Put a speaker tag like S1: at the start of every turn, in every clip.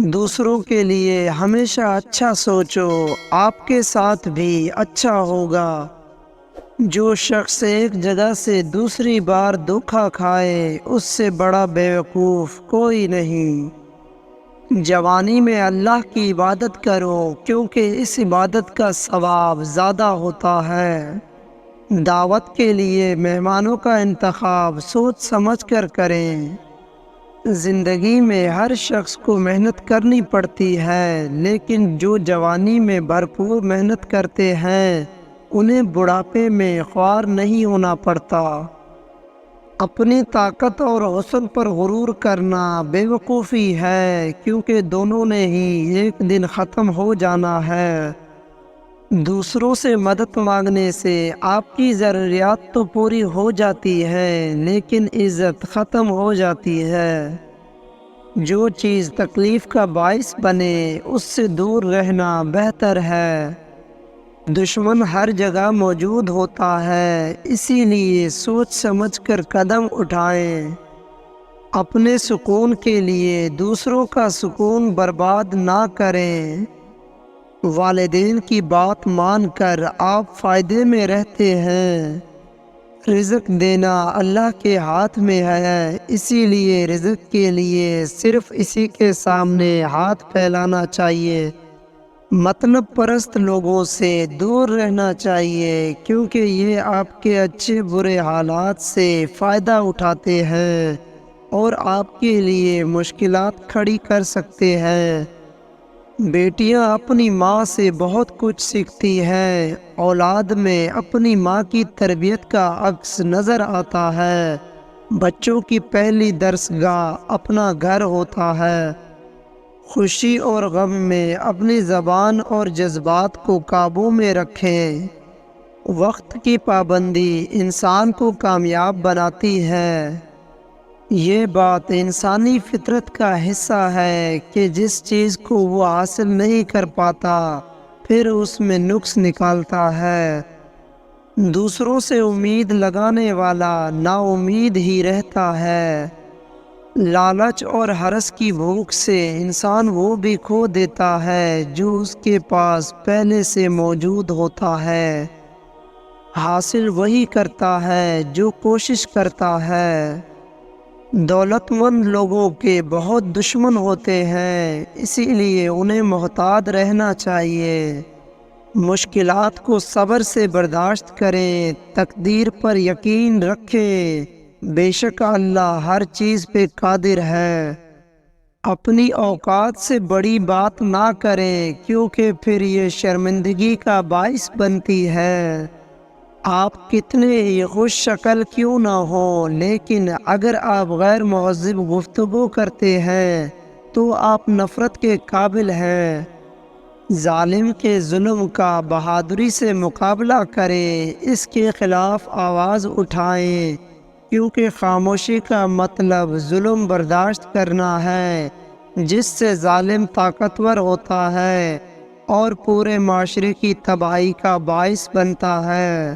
S1: دوسروں کے لیے ہمیشہ اچھا سوچو، آپ کے ساتھ بھی اچھا ہوگا۔ جو شخص ایک جگہ سے دوسری بار دھوکا کھائے، اس سے بڑا بیوقوف کوئی نہیں۔ جوانی میں اللہ کی عبادت کرو، کیونکہ اس عبادت کا ثواب زیادہ ہوتا ہے۔ دعوت کے لیے مہمانوں کا انتخاب سوچ سمجھ کر کریں۔ زندگی میں ہر شخص کو محنت کرنی پڑتی ہے، لیکن جو جوانی میں بھرپور محنت کرتے ہیں انہیں بڑھاپے میں خوار نہیں ہونا پڑتا۔ اپنی طاقت اور حسن پر غرور کرنا بے وقوفی ہے، کیونکہ دونوں نے ہی ایک دن ختم ہو جانا ہے۔ دوسروں سے مدد مانگنے سے آپ کی ضروریات تو پوری ہو جاتی ہیں، لیکن عزت ختم ہو جاتی ہے۔ جو چیز تکلیف کا باعث بنے اس سے دور رہنا بہتر ہے۔ دشمن ہر جگہ موجود ہوتا ہے، اسی لیے سوچ سمجھ کر قدم اٹھائیں۔ اپنے سکون کے لیے دوسروں کا سکون برباد نہ کریں۔ والدین کی بات مان کر آپ فائدے میں رہتے ہیں۔ رزق دینا اللہ کے ہاتھ میں ہے، اسی لیے رزق کے لیے صرف اسی کے سامنے ہاتھ پھیلانا چاہیے۔ مطلب پرست لوگوں سے دور رہنا چاہیے، کیونکہ یہ آپ کے اچھے برے حالات سے فائدہ اٹھاتے ہیں اور آپ کے لیے مشکلات کھڑی کر سکتے ہیں۔ بیٹیاں اپنی ماں سے بہت کچھ سیکھتی ہیں۔ اولاد میں اپنی ماں کی تربیت کا عکس نظر آتا ہے۔ بچوں کی پہلی درسگاہ اپنا گھر ہوتا ہے۔ خوشی اور غم میں اپنی زبان اور جذبات کو قابو میں رکھیں۔ وقت کی پابندی انسان کو کامیاب بناتی ہے۔ یہ بات انسانی فطرت کا حصہ ہے کہ جس چیز کو وہ حاصل نہیں کر پاتا پھر اس میں نقص نکالتا ہے۔ دوسروں سے امید لگانے والا نا امید ہی رہتا ہے۔ لالچ اور ہرس کی بھوک سے انسان وہ بھی کھو دیتا ہے جو اس کے پاس پہلے سے موجود ہوتا ہے۔ حاصل وہی کرتا ہے جو کوشش کرتا ہے۔ دولت مند لوگوں کے بہت دشمن ہوتے ہیں، اسی لیے انہیں محتاط رہنا چاہیے۔ مشکلات کو صبر سے برداشت کریں، تقدیر پر یقین رکھیں، بے شک اللہ ہر چیز پہ قادر ہے۔ اپنی اوقات سے بڑی بات نہ کریں، کیونکہ پھر یہ شرمندگی کا باعث بنتی ہے۔ آپ کتنے ہی خوش شکل کیوں نہ ہوں، لیکن اگر آپ غیر مہذب گفتگو کرتے ہیں تو آپ نفرت کے قابل ہیں۔ ظالم کے ظلم کا بہادری سے مقابلہ کریں، اس کے خلاف آواز اٹھائیں، کیونکہ خاموشی کا مطلب ظلم برداشت کرنا ہے، جس سے ظالم طاقتور ہوتا ہے اور پورے معاشرے کی تباہی کا باعث بنتا ہے۔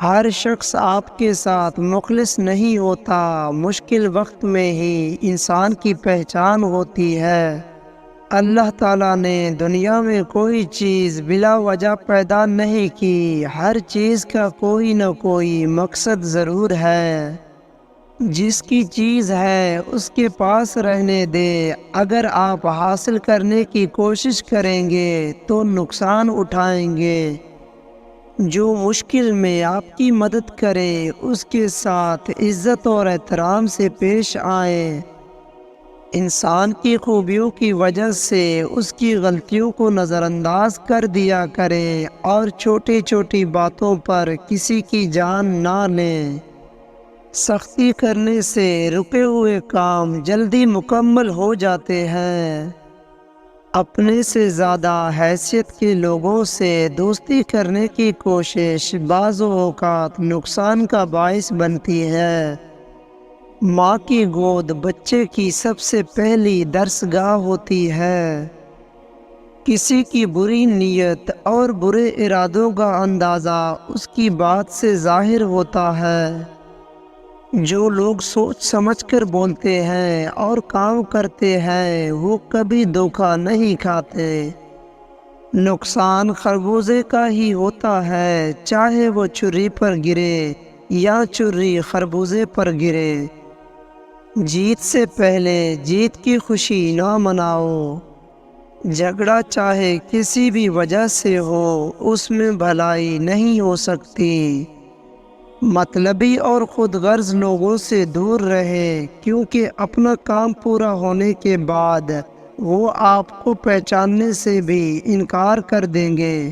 S1: ہر شخص آپ کے ساتھ مخلص نہیں ہوتا، مشکل وقت میں ہی انسان کی پہچان ہوتی ہے۔ اللہ تعالیٰ نے دنیا میں کوئی چیز بلا وجہ پیدا نہیں کی، ہر چیز کا کوئی نہ کوئی مقصد ضرور ہے۔ جس کی چیز ہے اس کے پاس رہنے دے، اگر آپ حاصل کرنے کی کوشش کریں گے تو نقصان اٹھائیں گے۔ جو مشکل میں آپ کی مدد کرے اس کے ساتھ عزت اور احترام سے پیش آئیں۔ انسان کی خوبیوں کی وجہ سے اس کی غلطیوں کو نظر انداز کر دیا کریں اور چھوٹی چھوٹی باتوں پر کسی کی جان نہ لیں۔ سختی کرنے سے رکے ہوئے کام جلدی مکمل ہو جاتے ہیں۔ اپنے سے زیادہ حیثیت کے لوگوں سے دوستی کرنے کی کوشش بعض اوقات نقصان کا باعث بنتی ہے۔ ماں کی گود بچے کی سب سے پہلی درسگاہ ہوتی ہے۔ کسی کی بری نیت اور برے ارادوں کا اندازہ اس کی بات سے ظاہر ہوتا ہے۔ جو لوگ سوچ سمجھ کر بولتے ہیں اور کام کرتے ہیں وہ کبھی دھوکہ نہیں کھاتے۔ نقصان خربوزے کا ہی ہوتا ہے، چاہے وہ چھری پر گرے یا چھری خربوزے پر گرے۔ جیت سے پہلے جیت کی خوشی نہ مناؤ۔ جھگڑا چاہے کسی بھی وجہ سے ہو، اس میں بھلائی نہیں ہو سکتی۔ مطلبی اور خود غرض لوگوں سے دور رہے، کیونکہ اپنا کام پورا ہونے کے بعد وہ آپ کو پہچاننے سے بھی انکار کر دیں گے۔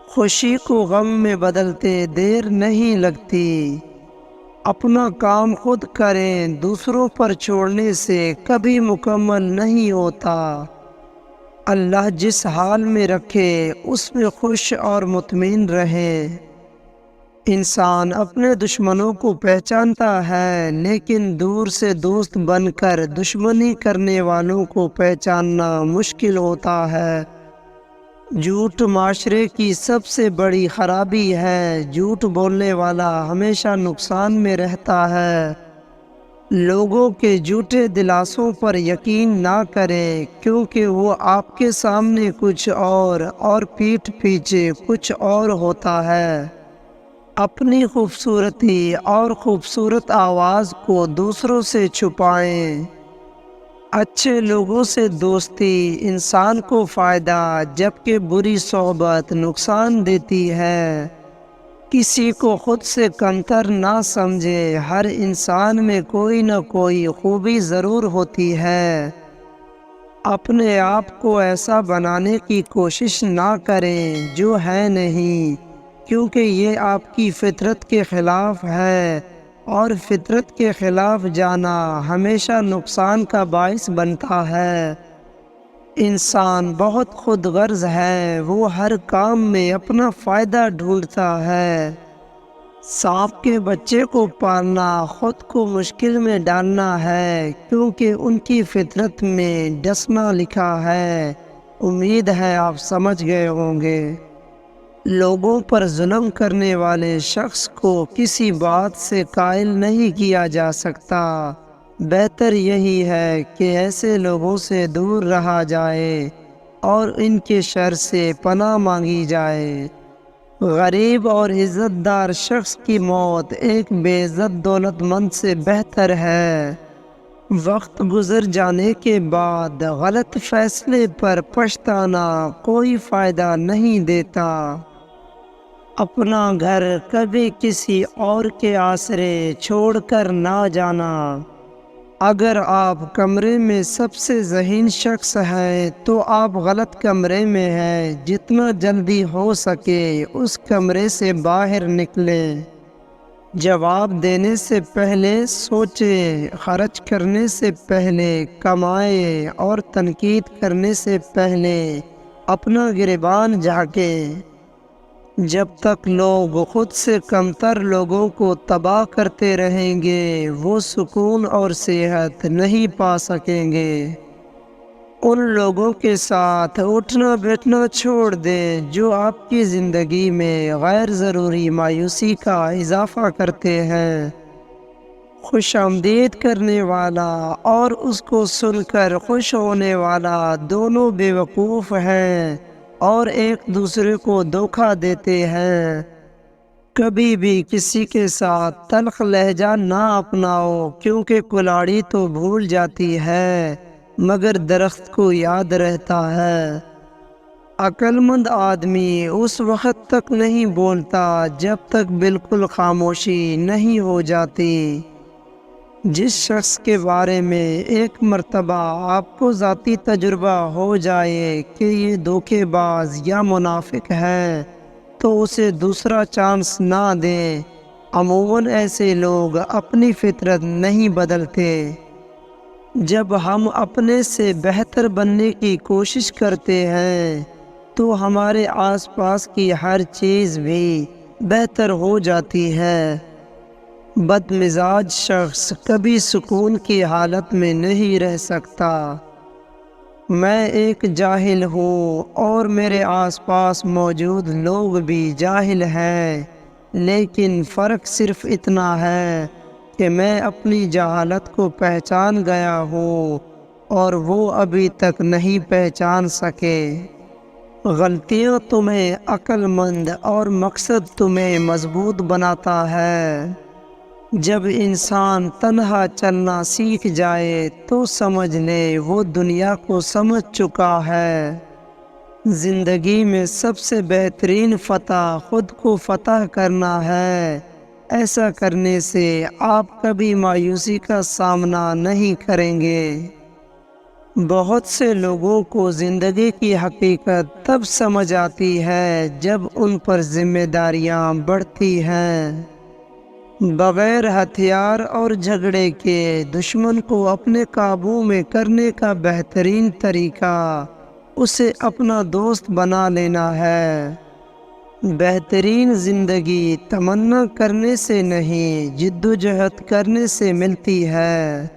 S1: خوشی کو غم میں بدلتے دیر نہیں لگتی۔ اپنا کام خود کریں، دوسروں پر چھوڑنے سے کبھی مکمل نہیں ہوتا۔ اللہ جس حال میں رکھے اس میں خوش اور مطمئن رہے۔ انسان اپنے دشمنوں کو پہچانتا ہے، لیکن دور سے دوست بن کر دشمنی کرنے والوں کو پہچاننا مشکل ہوتا ہے۔ جھوٹ معاشرے کی سب سے بڑی خرابی ہے۔ جھوٹ بولنے والا ہمیشہ نقصان میں رہتا ہے۔ لوگوں کے جھوٹے دلاسوں پر یقین نہ کریں، کیونکہ وہ آپ کے سامنے کچھ اور پیٹھ پیچھے کچھ اور ہوتا ہے۔ اپنی خوبصورتی اور خوبصورت آواز کو دوسروں سے چھپائیں۔ اچھے لوگوں سے دوستی انسان کو فائدہ، جبکہ بری صحبت نقصان دیتی ہے۔ کسی کو خود سے کمتر نہ سمجھے، ہر انسان میں کوئی نہ کوئی خوبی ضرور ہوتی ہے۔ اپنے آپ کو ایسا بنانے کی کوشش نہ کریں جو ہے نہیں، کیونکہ یہ آپ کی فطرت کے خلاف ہے، اور فطرت کے خلاف جانا ہمیشہ نقصان کا باعث بنتا ہے۔ انسان بہت خود غرض ہے، وہ ہر کام میں اپنا فائدہ ڈھونڈتا ہے۔ سانپ کے بچے کو پالنا خود کو مشکل میں ڈالنا ہے، کیونکہ ان کی فطرت میں ڈسنا لکھا ہے۔ امید ہے آپ سمجھ گئے ہوں گے۔ لوگوں پر ظلم کرنے والے شخص کو کسی بات سے قائل نہیں کیا جا سکتا۔ بہتر یہی ہے کہ ایسے لوگوں سے دور رہا جائے اور ان کے شر سے پناہ مانگی جائے۔ غریب اور عزت دار شخص کی موت ایک بے عزت دولت مند سے بہتر ہے۔ وقت گزر جانے کے بعد غلط فیصلے پر پچھتانا کوئی فائدہ نہیں دیتا۔ اپنا گھر کبھی کسی اور کے آسرے چھوڑ کر نہ جانا۔ اگر آپ کمرے میں سب سے ذہین شخص ہیں تو آپ غلط کمرے میں ہیں۔ جتنا جلدی ہو سکے اس کمرے سے باہر نکلیں۔ جواب دینے سے پہلے سوچیں، خرچ کرنے سے پہلے کمائیں، اور تنقید کرنے سے پہلے اپنا گریبان جھانکیں۔ جب تک لوگ خود سے کمتر لوگوں کو تباہ کرتے رہیں گے، وہ سکون اور صحت نہیں پا سکیں گے۔ ان لوگوں کے ساتھ اٹھنا بیٹھنا چھوڑ دیں جو آپ کی زندگی میں غیر ضروری مایوسی کا اضافہ کرتے ہیں۔ خوش آمدید کرنے والا اور اس کو سن کر خوش ہونے والا دونوں بیوقوف ہیں اور ایک دوسرے کو دھوکہ دیتے ہیں۔ کبھی بھی کسی کے ساتھ تلخ لہجہ نہ اپناؤ، کیونکہ کلاڑی تو بھول جاتی ہے مگر درخت کو یاد رہتا ہے۔ عقل مند آدمی اس وقت تک نہیں بولتا جب تک بالکل خاموشی نہیں ہو جاتی۔ جس شخص کے بارے میں ایک مرتبہ آپ کو ذاتی تجربہ ہو جائے کہ یہ دھوکے باز یا منافق ہے تو اسے دوسرا چانس نہ دیں۔ عموماً ایسے لوگ اپنی فطرت نہیں بدلتے۔ جب ہم اپنے سے بہتر بننے کی کوشش کرتے ہیں تو ہمارے آس پاس کی ہر چیز بھی بہتر ہو جاتی ہے۔ بد مزاج شخص کبھی سکون کی حالت میں نہیں رہ سکتا۔ میں ایک جاہل ہوں اور میرے آس پاس موجود لوگ بھی جاہل ہیں، لیکن فرق صرف اتنا ہے، کہ میں اپنی جہالت کو پہچان گیا ہوں اور وہ ابھی تک نہیں پہچان سکے۔ غلطیاں تمہیں عقل مند اور مقصد تمہیں مضبوط بناتا ہے۔ جب انسان تنہا چلنا سیکھ جائے تو سمجھ لے وہ دنیا کو سمجھ چکا ہے۔ زندگی میں سب سے بہترین فتح خود کو فتح کرنا ہے۔ ایسا کرنے سے آپ کبھی مایوسی کا سامنا نہیں کریں گے۔ بہت سے لوگوں کو زندگی کی حقیقت تب سمجھ آتی ہے جب ان پر ذمہ داریاں بڑھتی ہیں۔ بغیر ہتھیار اور جھگڑے کے دشمن کو اپنے قابو میں کرنے کا بہترین طریقہ اسے اپنا دوست بنا لینا ہے۔ بہترین زندگی تمنا کرنے سے نہیں، جدوجہد کرنے سے ملتی ہے۔